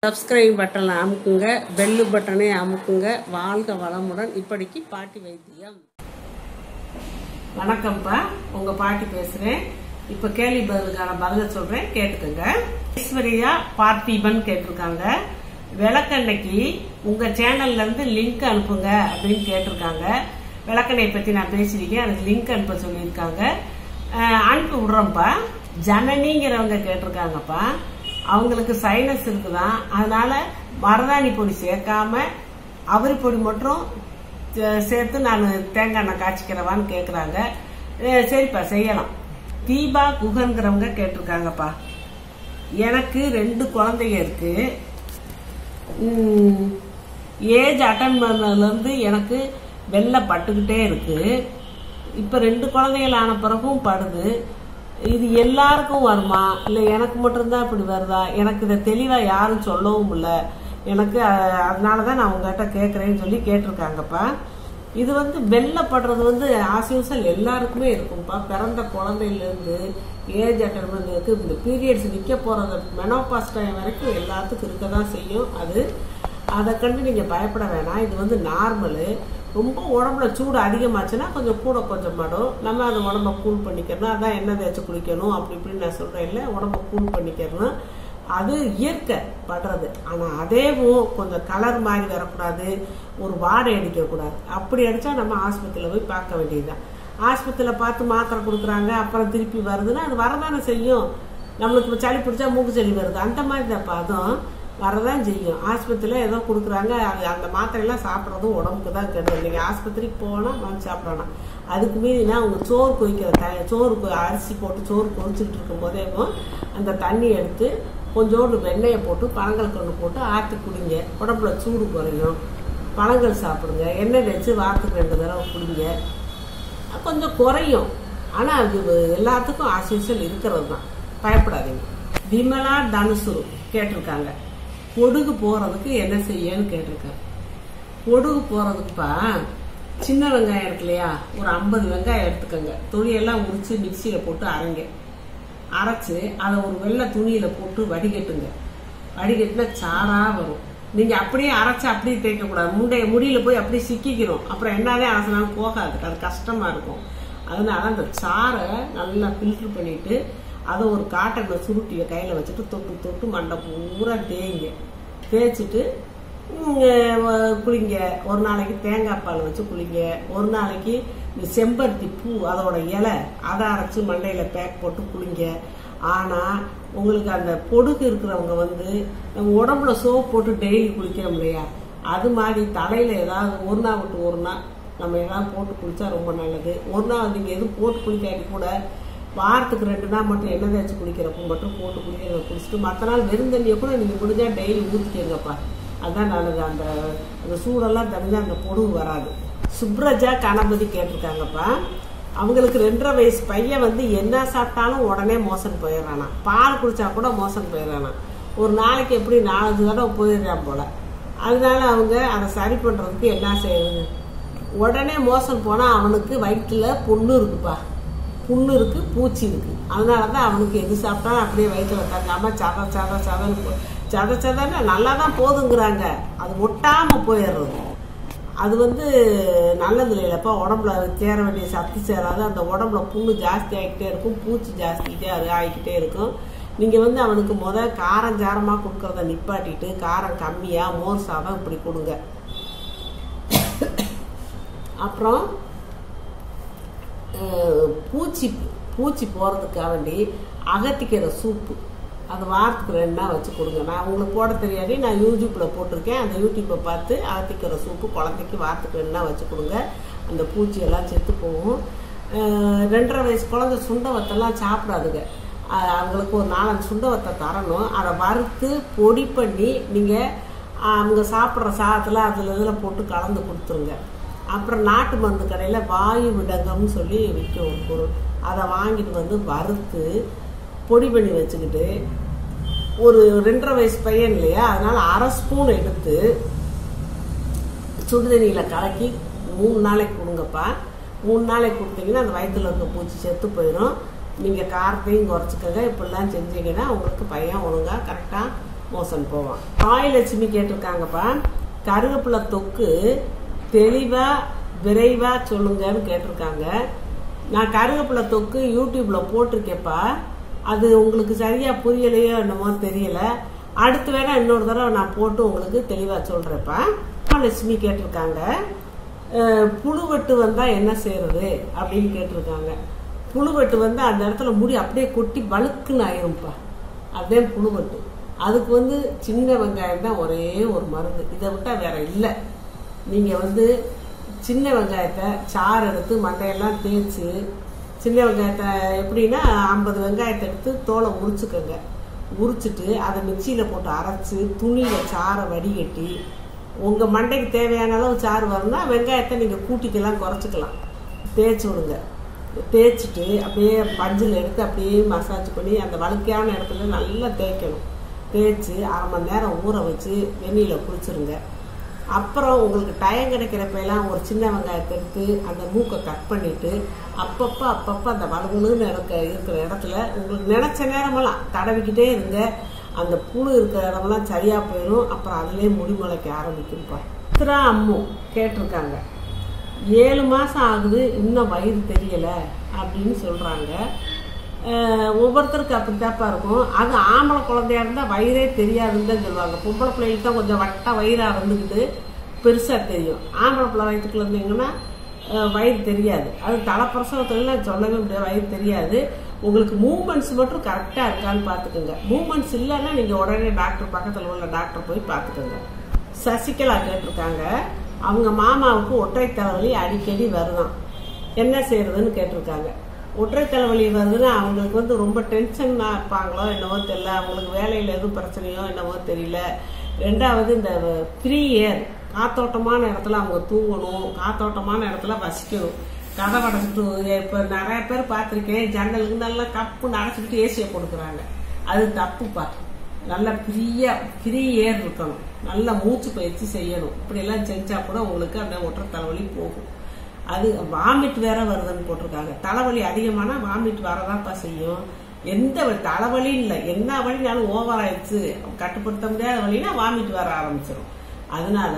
Subscribe பட்டனை அமுக்குங்க, bell பட்டனை அமுக்குங்க. வாழ்க வளமுடன். இப்படிக்கு பாட்டி வைத்தியம். வணக்கம்ப்பா, உங்க பாட்டி பேசுறேன். இப்ப கேள்வி பதிலுக்கான பதில சொல்றேன், கேட்டுக்கோங்க. ஐஸ்வர்யா பார்த்திபன் கேட்டிருக்காங்க, விளக்கெண்ணைக்கு உங்க சேனல்ல இருந்து லிங்க் அனுப்புங்க அப்படின்னு கேட்டிருக்காங்க. விளக்கெண்ணெயை பத்தி நான் பேசிருக்கேன், அதுக்கு லிங்க் அனுப்ப சொல்லியிருக்காங்க. அனுப்பி விடுறோம்ப்பா. ஜனனிங்கிறவங்க கேட்டிருக்காங்கப்பா, அவங்களுக்கு சைனஸ் இருக்குதான், அதனால மருதாணி பொடி சேர்க்காம அவரி பொடி மட்டும் சேர்த்து நான் தேங்காய் எண்ணெய் காய்ச்சிக்கிறவான்னு கேக்குறாங்க. சரிப்பா, செய்யலாம். தீபா குகன்கிறவங்க கேட்டிருக்காங்கப்பா, எனக்கு 2 குழந்தைங்க இருக்கு. ஏஜ் அட்டன் பண்ணதுல இருந்து எனக்கு வெள்ளை பட்டுக்கிட்டே இருக்கு. இப்ப 2 குழந்தைகள் ஆன பிறகும் படுது. இது எல்லாருக்கும் வருமா இல்ல எனக்கு மட்டும்தான் இப்படி வருதா? எனக்கு இதை தெளிவா யாரும் சொல்லவும் இல்லை எனக்கு. அதனாலதான் நான் உங்ககிட்ட கேட்கறேன்னு சொல்லி கேட்டிருக்காங்கப்பா. இது வெள்ளப்படுறது ஆஸ்யூசல் எல்லாருக்குமே இருக்கும்பா. பிறந்த குழந்தையில இருந்து ஏஜ் அட்டர்மெண்ட்டுக்கு இந்த பீரியட்ஸ் நிக்க போறது மெனோபாஸ் டைம் வரைக்கும் எல்லாத்துக்கும் இருக்கதான் செய்யும். அதை கண்டு நீங்க பயப்பட வேணாம். இது நார்மலு. ரொம்ப உடம்புல சூடு அதிகமாச்சுன்னா கொஞ்சம் கொஞ்சம் படும். நம்ம அந்த உடம்ப கூல் பண்ணிக்கணும். அதான் எண்ணெய் தேய்ச்சி குளிக்கணும் அப்படி இப்படின்னு நான் சொல்றேன் இல்லை, உடம்ப கூல் பண்ணிக்கணும். அது இயற்கை படுறது. ஆனா அதேவும் கொஞ்சம் கலர் மாதிரி வரக்கூடாது, ஒரு வாடை அடிக்கக்கூடாது. அப்படி அடிச்சா நம்ம ஆஸ்பத்திரியில போய் பார்க்க வேண்டியதுதான். ஆஸ்பத்திரியில பார்த்து மாத்திரை கொடுக்குறாங்க, அப்புறம் திருப்பி வருதுன்னா அது வரதானே செய்யும். நம்மளுக்கு சளி பிடிச்சா மூக்கு சளி வருது, அந்த மாதிரி தப்பா அதுவும் வரதான் செய்யும். ஆஸ்பத்திரியில ஏதோ கொடுக்குறாங்க, அந்த மாத்திரையெல்லாம் சாப்பிட்றதும் உடம்புக்கு தான் கெடுதல். நீங்க ஆஸ்பத்திரிக்கு போனா வாங்கி சாப்பிடணும். அதுக்கு மீறினா அவங்க சோறு கொதிக்கிற சோறு அரிசி போட்டு சோறு கொதிச்சுட்டு இருக்கும் போதே அந்த தண்ணி எடுத்து கொஞ்சோண்டு வெண்ணெயை போட்டு பழங்கள் கொண்டு போட்டு ஆற்றி குடிங்க. உடம்புல சூடு குறையும். பழங்கள் சாப்பிடுங்க. எண்ணெய் தேய்ச்சி வாரத்துக்கு 2 தடவை குடிங்க, கொஞ்சம் குறையும். ஆனா அது எல்லாத்துக்கும் ஆஸ்யூசல் இருக்கிறது தான், பயப்படாதீங்க. விமலா தனுசு கேட்டிருக்காங்க, பொடுகு போறதுக்கு என்ன செய்யன்னு கேட்டிருக்காங்க. பொடுகு போறதுக்குப்பா சின்ன வெங்காயம் இருக்கு இல்லையா, ஒரு 50 வெங்காயம் எடுத்துக்கோங்க. தொழியெல்லாம் உரிச்சு மிக்சியில போட்டு அரைச்சு அதை ஒரு வெள்ளை துணியில போட்டு வடிகட்டுங்க. வடிகட்டினா சாரா வரும். நீங்க அப்படியே அரைச்சு அப்படியே தேய்க்க கூடாது. முடியில போய் அப்படியே சிக்கிக்கணும். அப்புறம் என்னதே அரைச்சினாலும் போகாது, அது கஷ்டமா இருக்கும். அதனால அந்த சாரை நல்லா ஃபில்டர் பண்ணிட்டு அதை ஒரு காட்டன்ல சுருட்டிய கையில வச்சுட்டு தொட்டு தொட்டு மண்டை பூரா தேய்ச்சிட்டு குளிங்க. ஒரு நாளைக்கு தேங்காய் பால் வச்சு குளிங்க. ஒரு நாளைக்கு இந்த செம்பருத்தி பூ அதோட இலை அதை அரைச்சு மண்டையில பேக் போட்டு குளிங்க. ஆனா உங்களுக்கு அந்த பொடுகு இருக்கிறவங்க நம்ம உடம்புல சோப் போட்டு டெய்லி குளிக்கிறோம் இல்லையா, அது மாதிரி தலையில ஏதாவது ஒரு நாள் விட்டு ஒரு நாள் நம்ம ஏதாவது போட்டு குளிச்சா ரொம்ப நல்லது. ஒரு நாள் நீங்க எதுவும் போட்டு குளிக்காட்டி கூட வாரத்துக்கு 2 நாள் மட்டும் எண்ணெய் தேய்ச்சி குளிக்கிறப்ப மட்டும் போட்டு குளிச்சுட்டு மற்ற நாள் வெறும் தண்ணியை கூட நீங்க முடிஞ்சா டெய்லி ஊற்றிக்கங்கப்பா. அதுதான் நல்லது. அந்த சூடெல்லாம் தனிஞ்சா அந்த பொடுகு வராது. சுப்ரஜா கணபதி கேட்டிருக்காங்கப்பா, அவங்களுக்கு 2.5 வயசு பையன் என்ன சாப்பிட்டாலும் உடனே மோசன் போயிடறானா, பால் குடிச்சா கூட மோசன் போயிடறானா, ஒரு நாளைக்கு எப்படி 4 தடவை போயிடுறான் போல. அதனால அவங்க அதை சரி பண்றதுக்கு என்ன செய்யுது, உடனே மோசன் போனா அவனுக்கு வயிற்றுல புண்ணு இருக்குப்பா, புண்ணு இருக்கு, பூச்சி இருக்கு. அதனாலதான் அவனுக்கு எது சாப்பிட்டாலும் அப்படியே வயிற்றுல தங்காம சதன்னு நல்லாதான் போதுங்கிறாங்க. அது ஒட்டாம போயிடுறது. அது நல்லது இல்லைப்பா. உடம்புல சேர வேண்டிய சத்து சேராது. அந்த உடம்புல புண்ணு ஜாஸ்தி ஆகிக்கிட்டே இருக்கும், பூச்சி ஜாஸ்திக்கிட்டே ஆகிக்கிட்டே இருக்கும். நீங்க அவனுக்கு காரம் சாரமா கொடுக்கறத நிப்பாட்டிட்டு காரம் கம்மியா மோர் சாதம் இப்படி கொடுங்க. அப்புறம் பூச்சி போறதுக்காக வேண்டி அகத்திக்கிற சூப்பு அது வாரத்துக்கு 2 நாள் வச்சு கொடுங்க. நான் உங்களுக்கு போட தெரியாது, நான் யூடியூப்ல போட்டிருக்கேன். அந்த யூடியூப்பை பார்த்து அகத்திக்கிற சூப்பு குழந்தைக்கு வாரத்துக்கு 2 நாள் வச்சு கொடுங்க. அந்த பூச்சி எல்லாம் செத்து போகும். 2.5 வயசு குழந்தை சுண்டவத்தெல்லாம் சாப்பிடாதுங்க. அவங்களுக்கு ஒரு 4-5 சுண்டவத்தை தரணும். அதை வறுத்து பொடி பண்ணி நீங்க அவங்க சாப்பிட்ற சாதத்துல இதுல போட்டு கலந்து கொடுத்துருங்க. அப்புறம் நாட்டு மருந்து கடையில வாயு விடங்கம்னு சொல்லி விற்கும் ஒரு பொருள், அதை வாங்கிட்டு வறுத்து பொடி பண்ணி வச்சுக்கிட்டு ஒரு 2.5 வயசு பையன் இல்லையா, அதனால 1/2 ஸ்பூன் எடுத்து சுடுதண்ணியில கலக்கி 3 நாளைக்கு கொடுங்கப்பா. 3 நாளைக்கு கொடுத்தீங்கன்னா அந்த வயிற்றுல இருக்க பூச்சி செத்து போயிடும். நீங்க காரத்தையும் குறைச்சிக்கங்க. இப்படிலாம் செஞ்சீங்கன்னா உங்களுக்கு பையன் ஒழுங்கா கரெக்டா மோஷன் போவான். ஆயிலட்சுமி கேட்டிருக்காங்கப்பா, கருவேப்பிலை தொக்கு தெளிவா விரைவா சொல்லுங்கன்னு கேட்டிருக்காங்க. நான் கருவேப்பிலை தொக்கு யூடியூப்ல போட்டிருக்கேப்பா, அது உங்களுக்கு சரியா புரியலையோ என்னமோ தெரியல. அடுத்து வேணா இன்னொரு தடவை நான் போட்டு உங்களுக்கு தெளிவா சொல்றேன்ப்பா. லட்சுமி கேட்டிருக்காங்க, புழுவெட்டு வந்தா என்ன செய்யறது அப்படின்னு கேட்டிருக்காங்க. புழுவெட்டு வந்து அந்த இடத்துல முடி அப்படியே கொட்டி வழுக்குன்னு ஆயிரும்ப்பா, அதுதான் புழுவெட்டு. அதுக்கு சின்ன வெங்காயம் தான் ஒரே ஒரு மருந்து, இதை விட்டா வேற இல்லை. நீங்க சின்ன வெங்காயத்தை சாறு எடுத்து மண்டையெல்லாம் தேய்ச்சி, சின்ன வெங்காயத்தை எப்படின்னா 50 வெங்காயத்தை எடுத்து தோலை உரிச்சுக்கோங்க. உரிச்சிட்டு அதை மிக்சியில் போட்டு அரைச்சி துணியில் சாறை வடிகட்டி, உங்கள் மண்டைக்கு தேவையான அளவு சாறு வரும்னா வெங்காயத்தை நீங்கள் கூட்டிக்கலாம் குறைச்சிக்கலாம். தேய்ச்சி விடுங்க. தேய்ச்சிட்டு அப்படியே பஞ்சில் எடுத்து அப்படியே மசாஜ் பண்ணி அந்த வழுக்கையான இடத்துல நல்லா தேய்க்கணும். தேய்ச்சி 1/2 மணி நேரம் ஊற வச்சு வெந்நீரில் குளிச்சுருங்க. அப்புறம் உங்களுக்கு டைம் கிடைக்கிறப்பெல்லாம் ஒரு சின்ன வெங்காயத்தை எடுத்து அந்த மூக்கை கட் பண்ணிட்டு அப்பப்போ அந்த வலுவலுன்னு இருக்கிற இடத்துல உங்களுக்கு நினைச்ச நேரமெல்லாம் தடவிக்கிட்டே இருங்க. அந்த புழு இருக்கிற இடமெல்லாம் சரியா போயிடும். அப்புறம் அதுலேயே முடி முளைக்க ஆரம்பிக்கும்ப்பா. சித்ரா அம்மு கேட்டிருக்காங்க, 7 மாசம் ஆகுது இன்னும் வயிறு தெரியல அப்படின்னு சொல்றாங்க. ஒவ்வொருத்தருக்கு அப்படித்தாப்பா இருக்கும். அது ஆம்பளை குழந்தையா இருந்தா வயிறே தெரியாதுன்னு தான் சொல்லுவாங்க. பொம்பளை பிள்ளைகளுக்கு தான் கொஞ்சம் வட்ட வயிறா வந்துக்கிட்டு பெருசா தெரியும். ஆம்பளை பிள்ளை வயிற்றுக்குள்ள இருந்தீங்கன்னா வயிறு தெரியாது. அது தலைப்பிரசவத்துலாம் சொல்லவே முடியாது, வயிறு தெரியாது. உங்களுக்கு மூவ்மெண்ட்ஸ் மட்டும் கரெக்டா இருக்கான்னு பாத்துக்கோங்க. மூவ்மெண்ட்ஸ் இல்லைன்னா நீங்க உடனே டாக்டர், பக்கத்துல உள்ள டாக்டர் போய் பாத்துக்கோங்க. சசிகலா கேட்டிருக்காங்க, அவங்க மாமாவுக்கு ஒற்றை தலைவலி அடிக்கடி வருதான், என்ன செய்யறதுன்னு கேட்டிருக்காங்க. ஒற்றை தலைவலி வருதுன்னா அவங்களுக்கு ரொம்ப டென்ஷனா இருப்பாங்களோ என்னவோ தெரியல, அவங்களுக்கு வேலையில எதுவும் பிரச்சனையோ என்னவோ தெரியல. 2வது இந்த ஃப்ரீ ஏர், காத்தோட்டமான இடத்துல அவங்க தூங்கணும், காத்தோட்டமான இடத்துல வசிக்கணும். கதவை அடைச்சிட்டு, இப்ப நிறைய பேர் பார்த்திருக்கேன், ஜன்னலுக்கு நல்லா கப்புன்னு அடைச்சிக்கிட்டு ஏசியை கொடுக்குறாங்க. அது தப்புப்பா. நல்லா ஃப்ரீ ஏர் இருக்கணும், நல்லா மூச்சு பயிற்சி செய்யணும். இப்படி எல்லாம் செஞ்சா கூட உங்களுக்கு அந்த ஒற்றை தலைவலி போகும். அது வாமிட் வேற வருதுன்னு போட்டிருக்காங்க. தலைவலி அதிகமானா வாமிட் வரதான்ப்பா செய்யும். எந்த தலைவலி இல்லை, என்ன வலினாலும் ஓவர் ஆயிடுச்சு, கட்டுப்படுத்த முடியாத வலினா வாமிட் வர ஆரம்பிச்சிடும். அதனால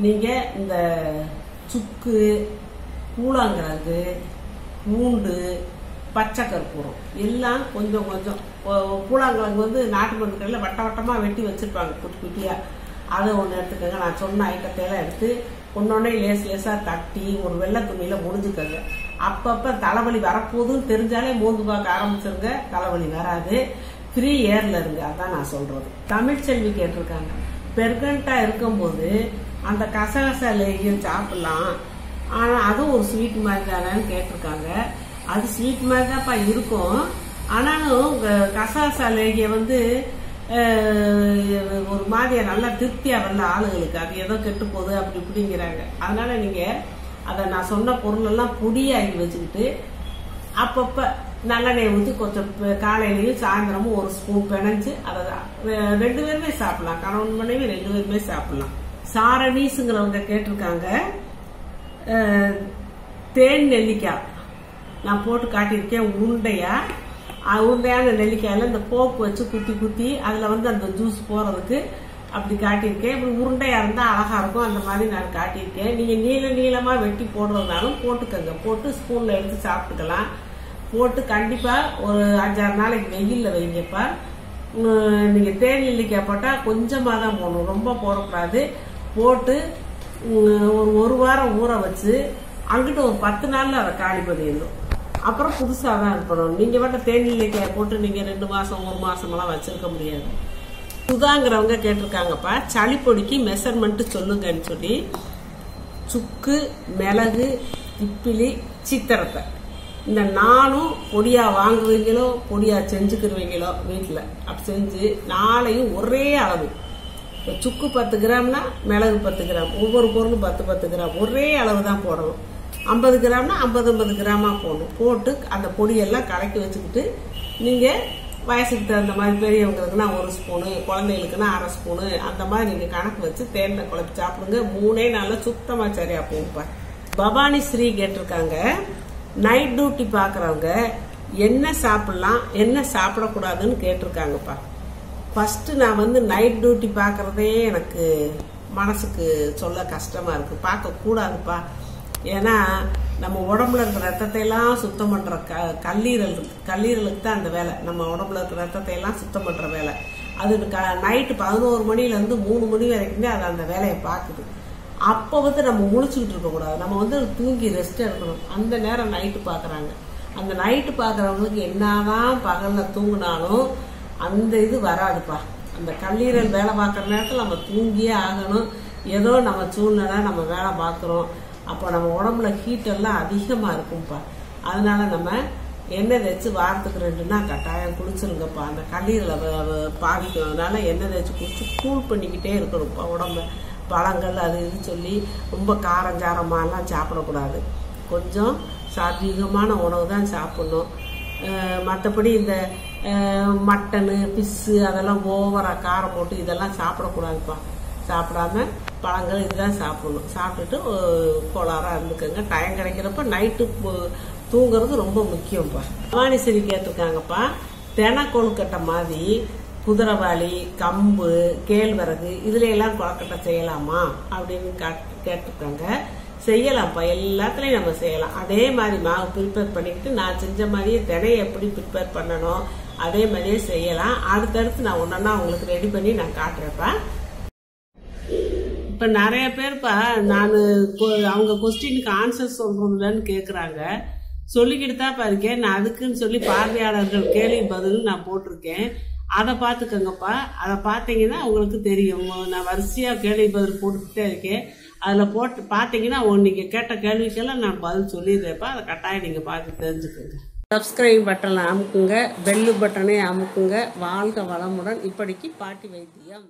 நீங்க இந்த சுக்கு, கூழாங்கிழங்கு, பூண்டு, பச்சை கற்பூரம் எல்லாம் கொஞ்சம் கொஞ்சம். கூழாங்கிழங்கு நாட்டு மருந்து கடையில் வட்ட வட்டமா வெட்டி வச்சிருப்பாங்க குட்டி குட்டியா, அதை ஒன்று எடுத்துக்கோங்க. நான் சொன்ன ஐட்டத்தையெல்லாம் எடுத்து ஒன்னொன்னே லேசா தட்டி ஒரு வெள்ளை துணியில முடிஞ்சுக்கோங்க. அப்பப்ப தலைவலி வரப்போகுதுன்னு தெரிஞ்சாலே மோந்து பார்க்க ஆரம்பிச்சிருங்க, தலைவலி வராது. ஃப்ரீ ஏர்ல இருங்க, அதான் நான் சொல்றது. தமிழ்ச்செல்வி கேட்டிருக்காங்க, பெர்கண்டா இருக்கும்போது அந்த கசகசா லேகியம் சாப்பிடலாம், ஆனா அதுவும் ஒரு ஸ்வீட் மாதிரி தானேன்னு கேட்டிருக்காங்க. அது ஸ்வீட் மாதிரி தான்ப்பா இருக்கும். ஆனாலும் கசகசா லேகியம் ஒரு மாதிரியா நல்லா திருப்தியா வரல ஆளுகளுக்கு, அது ஏதோ கெட்டு போகுது அப்படி இப்படிங்கிறாங்க. அதனால நீங்க அதை நான் சொன்ன பொருள் எல்லாம் பொடியாகி வச்சுக்கிட்டு அப்பப்ப நல்லெண்ணெய் ஊற்றி கொஞ்சம் காலையிலையும் சாயந்தரமும் ஒரு ஸ்பூன் பிணைஞ்சு அதை 2 பேருமே சாப்பிடலாம். கணவன் மனைவி 2 பேருமே சாப்பிடலாம். சாரணீஸுங்கிறவங்க கேட்டிருக்காங்க, தேன் நெல்லிக்காய் நான் போட்டு காட்டியிருக்கேன். உருண்டையான நெல்லிக்காயில இந்த போக்கு வச்சு குத்தி அதுல அந்த ஜூஸ் போறதுக்கு அப்படி காட்டியிருக்கேன். இப்படி உருண்டையா இருந்தா அழகா இருக்கும், அந்த மாதிரி நான் காட்டியிருக்கேன். நீங்க நீளமா வெட்டி போடுறதுனாலும் போட்டுக்கங்க, போட்டு ஸ்பூன்ல எடுத்து சாப்பிட்டுக்கலாம். போட்டு கண்டிப்பா ஒரு 5-6 நாளைக்கு வெயில்ல வைங்கப்பா. நீங்க தேன் நெல்லிக்காய் போட்டா கொஞ்சமா தான் போடணும், ரொம்ப போடக்கூடாது. போட்டு ஒரு வாரம் ஊற வச்சு அங்கிட்ட ஒரு 10 நாள்ல அதை காலி பண்ணிடணும். அப்புறம் புதுசா தான் இருக்கணும். நீங்க மட்டும் தேன் நெல்லிக்காய் போட்டு நீங்க 2 மாசம் 1 மாசம் எல்லாம் வச்சிருக்க முடியாது. சுதாங்கிறவங்க கேட்டிருக்காங்கப்பா, சளிப்பொடிக்கு மெஷர்மெண்ட் சொல்லுங்கன்னு சொல்லி சுக்கு, மிளகு, திப்பிலி, சித்திரத்தை இந்த 4ம் பொடியா வாங்குவீங்களோ பொடியா செஞ்சுக்கிருவீங்களோ வீட்டுல அப்படி செஞ்சு 4ஐயும் ஒரே அளவு. சுக்கு 10 கிராம்னா மிளகு 10 கிராம், ஒவ்வொரு பொருளும் 10 கிராம், ஒரே அளவு தான் போடணும். 50 கிராம்னா 50 கிராமா போடணும். போட்டு அந்த பொடியெல்லாம் கலக்கி வச்சுக்கிட்டு நீங்க வயசுக்கு தகுந்த மாதிரி, பெரியவங்களுக்குன்னா 1 ஸ்பூனு, குழந்தைகளுக்குன்னா 1/2 ஸ்பூனு, அந்த மாதிரி நீங்க கணக்கு வச்சு தேன்ல குழப்பி சாப்பிடுங்க. 3 நாள்ல சுத்தமா சரியா போகும்பா. பவானி ஸ்ரீ கேட்டிருக்காங்க, நைட் டியூட்டி பாக்குறவங்க என்ன சாப்பிடலாம் என்ன சாப்பிடக்கூடாதுன்னு கேட்டிருக்காங்கப்பா. ஃபர்ஸ்ட் நான் வந்து நைட் டியூட்டி பார்க்கறதே எனக்கு மனசுக்கு சொல்ல கஷ்டமா இருக்கு. பார்க்க கூடாதுப்பா. ஏன்னா நம்ம உடம்புல இருக்கிற ரத்தத்தை எல்லாம் சுத்தம் பண்ற கல்லீரலுக்கு தான் அந்த வேலை. நம்ம உடம்புல இருக்கிற ரத்தத்தை எல்லாம் சுத்தம் பண்ற வேலை. அது நைட்டு 11 மணில இருந்து 3 மணி வரைக்கும் அது அந்த வேலையை பார்க்குது. அப்போ வந்து நம்ம முழிச்சுக்கிட்டு இருக்க கூடாது. நம்ம வந்து தூங்கி ரெஸ்ட் எடுக்கணும். அந்த நேரம் நைட்டு பாக்குறாங்க. அந்த நைட்டு பாக்குறவங்களுக்கு என்னதான் பகல்ல தூங்கினாலும் அந்த இது வராதுப்பா. அந்த கல்லீரல் வேலை பார்க்குற நேரத்தில் நம்ம தூங்கியே ஆகணும். ஏதோ நம்ம சூழ்நிலை நம்ம வேலை பார்க்குறோம். அப்போ நம்ம உடம்புல ஹீட் எல்லாம் அதிகமா இருக்கும்பா. அதனால நம்ம எண்ணெய் தேய்ச்சி வாரத்துக்கு 2 நாள் கட்டாயம் குளிச்சிருங்கப்பா. அந்த கல்லீரலை பாதிக்கிறதுனால எண்ணெய் தேய்ச்சி குளிச்சு கூல் பண்ணிக்கிட்டே இருக்கணும்ப்பா உடம்ப. பழங்கள் அது இது சொல்லி ரொம்ப காரஞ்சாரமாலாம் சாப்பிடக்கூடாது. கொஞ்சம் சாத்வீகமான உணவு தான் சாப்பிடணும். மற்றபடி இந்த மட்டனு பிஸ்ஸு அதெல்லாம் ஓவரா காரம் போட்டு இதெல்லாம் சாப்பிடக்கூடாதுப்பா. சாப்பிடாம பழங்கள் இதுதான் சாப்பிடணும். சாப்பிட்டுட்டு கோளாரா இருந்துக்கோங்க. டைம் கிடைக்கிறப்ப நைட்டு தூங்குறது ரொம்ப முக்கியம்ப்பா. பவானி சரி கேட்டிருக்காங்கப்பா. தென கொழுக்கட்டை மாதிரி குதிரைவாளி, கம்பு, கேழ்வரகு இதுல எல்லாம் கொழுக்கட்டை செய்யலாமா அப்படின்னு கேட்டிருக்காங்க. செய்யலாம்ப்பா. எல்லாத்துலயும் நம்ம செய்யலாம். அதே மாதிரி மாவு ப்ரிப்பேர் பண்ணிக்கிட்டு நான் செஞ்ச மாதிரியே தினையை எப்படி ப்ரிப்பேர் பண்ணணும் அதே மாதிரியே செய்யலாம். அடுத்தடுத்து நான் ஒன்னொன்னா உங்களுக்கு ரெடி பண்ணி நான் காட்டுறேன்ப்பா. இப்ப நிறைய பேர்ப்பா நான் அவங்க கொஸ்டினுக்கு ஆன்சர் சொல்றதுலன்னு கேக்குறாங்க. சொல்லிக்கிட்டு தான் இருக்கேன். நான் அதுக்குன்னு சொல்லி பார்வையாளர்கள் கேள்வி பதில் நான் போட்டிருக்கேன். அதை பார்த்துக்கோங்கப்பா. அதை பார்த்தீங்கன்னா உங்களுக்கு தெரியும். நான் வரிசையா கேள்வி பதில் போட்டுக்கிட்டே இருக்கேன். அதில் போட்டு பார்த்தீங்கன்னா நீங்கள் கேட்ட கேள்விக்கெல்லாம் நான் பதில் சொல்லிடுறேன்ப்பா. அதை கட்டாயம் நீங்கள் பார்த்து தெரிஞ்சுக்கோங்க. சப்ஸ்கிரைப் பட்டனை அமுக்குங்க, பெல்லு பட்டனை அமுக்குங்க. வாழ்க வளமுடன். இப்படிக்கு பாட்டி வைத்தியம்.